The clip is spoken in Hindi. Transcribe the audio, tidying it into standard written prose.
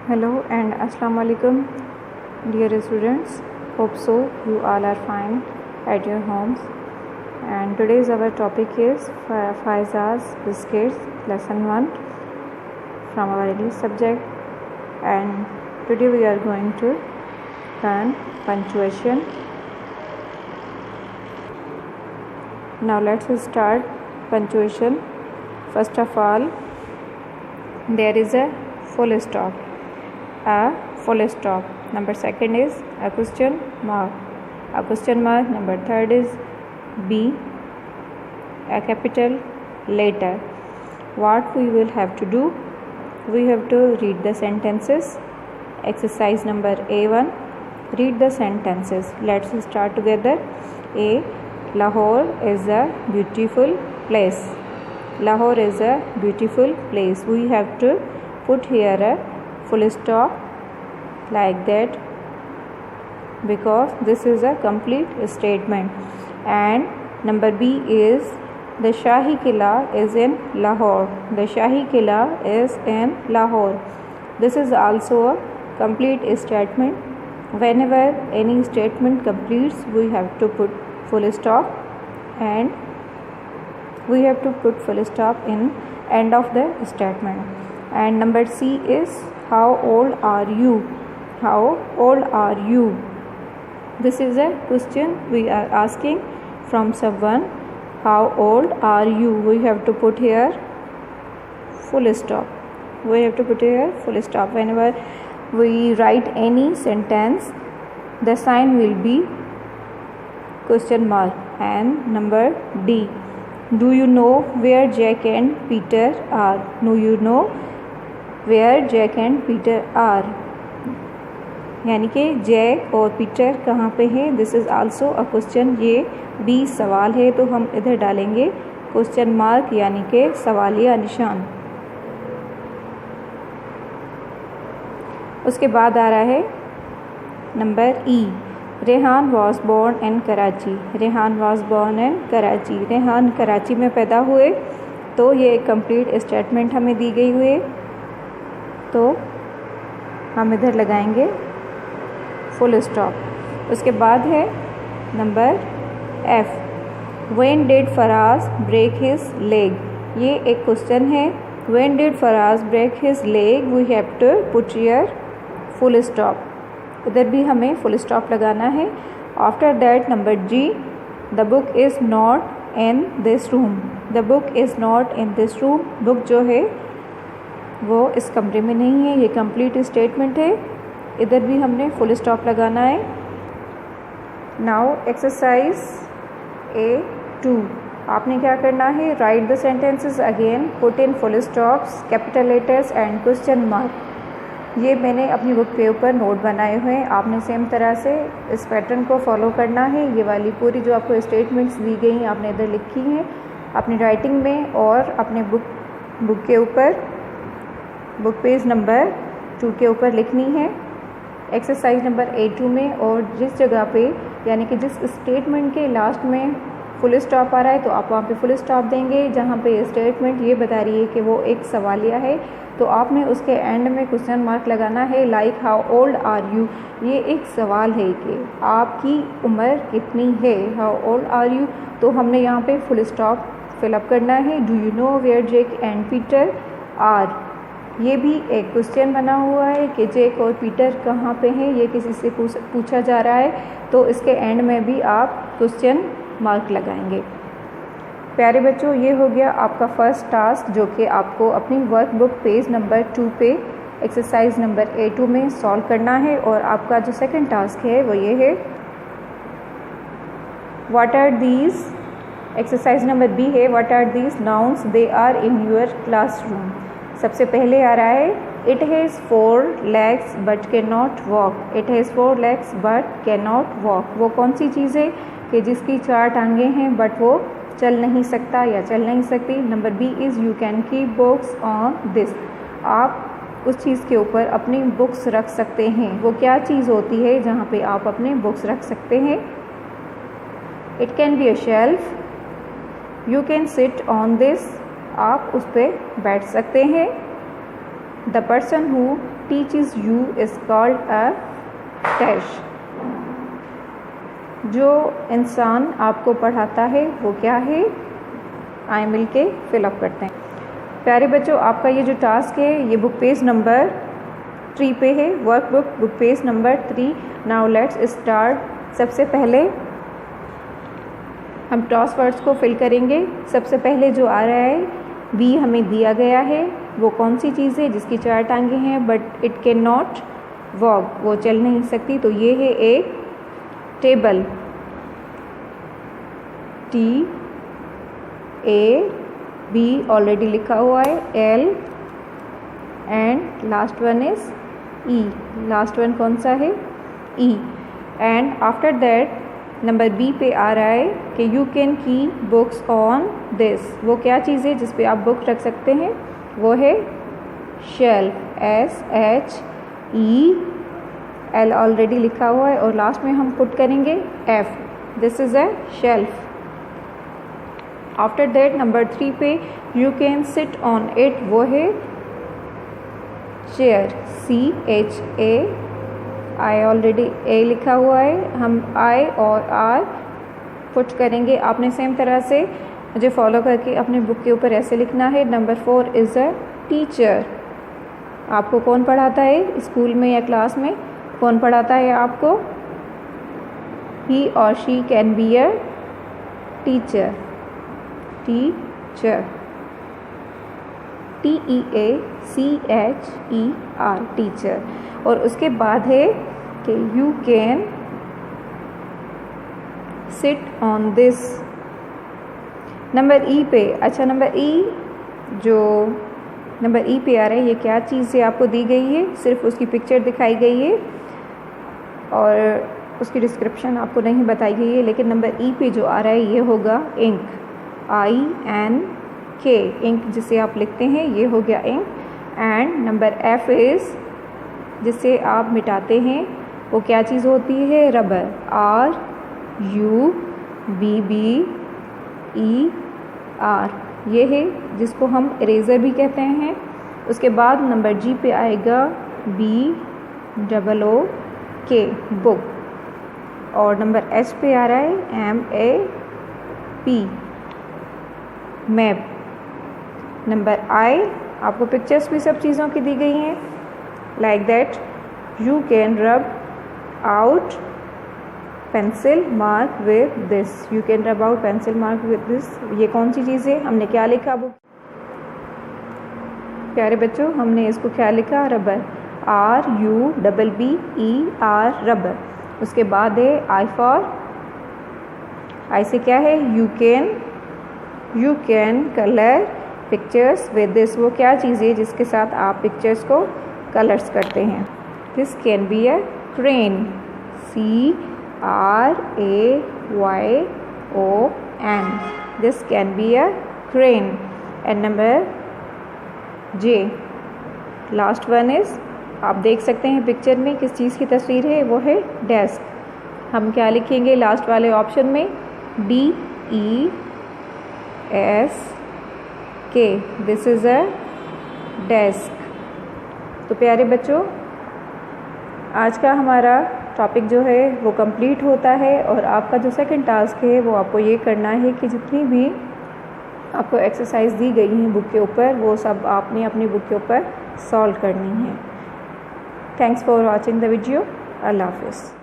Hello and Assalamu alaikum, dear students. Hope so you all are fine at your homes. And today's our topic is Faiza's Biscuits, lesson 1 from our English subject. And today we are going to learn punctuation. Now let's start punctuation. First of all, there is a full stop. A full stop. Number second is a question mark. A question mark. Number third is B, a capital letter. What we will have to do? We have to read the sentences. Exercise number A1. Read the sentences. Let's start together. A. Lahore is a beautiful place. Lahore is a beautiful place. We have to put here a full stop like that because this is a complete statement. And number B is the Shahi Qila is in Lahore. The Shahi Qila is in Lahore. This is also a complete statement. Whenever any statement completes, we have to put full stop, and we have to put full stop in end of the statement. And number C is how old are you? How old are you? This is a question we are asking from someone. How old are you? We have to put here full stop. We have to put here full stop. Whenever we write any sentence, the sign will be question mark. And number D, do you know where Jack and Peter are? Do you know where Jack and Peter are? यानी कि जैक और पीटर कहाँ पे हैं? This is also a question. ये भी सवाल है तो हम इधर डालेंगे क्वेश्चन मार्क यानी कि सवालिया निशान. उसके बाद आ रहा है number E. Rehan was born in Karachi. Rehan was born in Karachi. Rehan Karachi में पैदा हुए. तो ये एक कंप्लीट स्टेटमेंट हमें दी गई हुई है, तो हम इधर लगाएंगे फुल स्टॉप. उसके बाद है number F. When did Faraz break his leg. ये एक क्वेश्चन है. When did Faraz break his leg, we have to put here full stop. इधर भी हमें फुल स्टॉप लगाना है. After that number G, the book is not in this room. The book is not in this room. Book जो है वो इस कमरे में नहीं है. ये कंप्लीट स्टेटमेंट है. इधर भी हमने फुल स्टॉप लगाना है. Now exercise A2. आपने क्या करना है? Right the sentences again, put in full stops, capital letters and question mark. ये मैंने अपनी बुक के ऊपर नोट बनाए हुए हैं. आपने सेम तरह से इस पैटर्न को फॉलो करना है. ये वाली पूरी जो आपको स्टेटमेंट्स दी गई हैं आपने इधर लिखी हैं अपनी राइटिंग में और अपने बुक के ऊपर, बुक पेज नंबर 2 के ऊपर लिखनी है. एक्सरसाइज नंबर A2 में, और जिस जगह पे यानी कि जिस स्टेटमेंट के लास्ट में फुल स्टॉप आ रहा है तो आप वहाँ पे फुल स्टॉप देंगे. जहाँ पे स्टेटमेंट ये बता रही है कि वो एक सवालिया है तो आपने उसके एंड में क्वेश्चन मार्क लगाना है. Like how old are you. ये एक सवाल है कि आपकी उम्र कितनी है. हाउ ओल्ड आर यू, तो हमने यहाँ पे फुल स्टॉप फिलअप करना है. Do you know where Jake and Peter are. ये भी एक क्वेश्चन बना हुआ है कि जेक और पीटर कहाँ पे हैं. ये किसी से पूछा जा रहा है तो इसके एंड में भी आप क्वेश्चन मार्क लगाएंगे. प्यारे बच्चों, ये हो गया आपका फर्स्ट टास्क जो कि आपको अपनी वर्कबुक पेज नंबर 2 पे एक्सरसाइज नंबर A2 में सॉल्व करना है. और आपका जो सेकंड टास्क है वो ये है, what are these. Exercise number B है, what are these nouns they are in your classroom. सबसे पहले आ रहा है, it has 4 legs but can not walk. It has 4 legs but can not walk. वो कौन सी चीज़ है कि जिसकी 4 टांगें हैं बट वो चल नहीं सकता या चल नहीं सकती. Number B is you can keep books on this. आप उस चीज़ के ऊपर अपनी बुक्स रख सकते हैं. वो क्या चीज़ होती है जहाँ पे आप अपने बुक्स रख सकते हैं? It can be a shelf. You can sit on this. आप उस पर बैठ सकते हैं. The person who teaches you is called a dash. जो इंसान आपको पढ़ाता है वो क्या है? आए मिल के फिलअप करते हैं। प्यारे बच्चों, आपका ये जो टास्क है ये बुक पेज नंबर 3 पे है, workbook book page number 3। Now let's start. सबसे पहले हम टॉस वर्ड्स को फिल करेंगे। सबसे पहले जो आ रहा है बी हमें दिया गया है, वो कौन सी चीज़ है जिसकी 4 टांगें हैं but it can not walk, वो चल नहीं सकती, तो ये है एक table, T A B already लिखा हुआ है, L and last one is E. Last one कौन सा है? E. And after that number B पे आ रहा है कि you can keep books on this. वो क्या चीज़ है जिस पे आप बुक रख सकते हैं? वो है shelf, S H E L already लिखा हुआ है और लास्ट में हम पुट करेंगे F. This is a shelf. After that number 3 पे you can sit on it, वो है chair, C H A I already A लिखा हुआ है, हम आई और आर पुट करेंगे। आपने सेम तरह से मुझे फॉलो करके अपने बुक के ऊपर ऐसे लिखना है। Number 4 is a teacher. आपको कौन पढ़ाता है स्कूल में या क्लास में? कौन पढ़ाता है आपको? ही और she can be a teacher, teacher, TEACHER, teacher. और उसके बाद है कि you can sit on this. Number ई पे, अच्छा नंबर ई जो नंबर ई पे आ रहा है, ये क्या चीज़ है आपको दी गई है? सिर्फ उसकी पिक्चर दिखाई गई है और उसकी डिस्क्रिप्शन आपको नहीं बताई गई है। लेकिन नंबर ई पे जो आ रहा है ये होगा इंक, INK, इंक जिसे आप लिखते हैं, ये हो गया ink. And number F is जिसे आप मिटाते हैं, वो क्या चीज़ होती है? रबर, RUBBER, ये है जिसको हम इरेज़र भी कहते हैं। उसके बाद नंबर जी पे आएगा BOOK, बुक। और नंबर एच पे आ रहा है MAP, मैप। नंबर आई, आपको पिक्चर्स भी सब चीज़ों की दी गई हैं। Like that you can rub out pencil mark with this, you can rub out pencil mark with this. ये कौन सी चीज़ है? हमने क्या लिखा बुक? प्यारे बच्चों, हमने इसको क्या लिखा? Rubber, RUBBER, rubber. उसके बाद है आई फॉर, आई से क्या है? You can colour pictures with this. वो क्या चीज़ है जिसके साथ आप पिक्चर्स को कलर्स करते हैं? This can be a crane, CRAYON, this can be a crane. And number J, last one is, आप देख सकते हैं पिक्चर में किस चीज़ की तस्वीर है? वो है डेस्क। हम क्या लिखेंगे लास्ट वाले ऑप्शन में? DESK, this is a desk. तो प्यारे बच्चों, आज का हमारा टॉपिक जो है वो कंप्लीट होता है और आपका जो सेकंड टास्क है वो आपको ये करना है कि जितनी भी आपको एक्सरसाइज दी गई हैं बुक के ऊपर, वो सब आपने अपनी बुक के ऊपर सॉल्व करनी है। Thanks for watching the video. अल्लाह हाफिज़।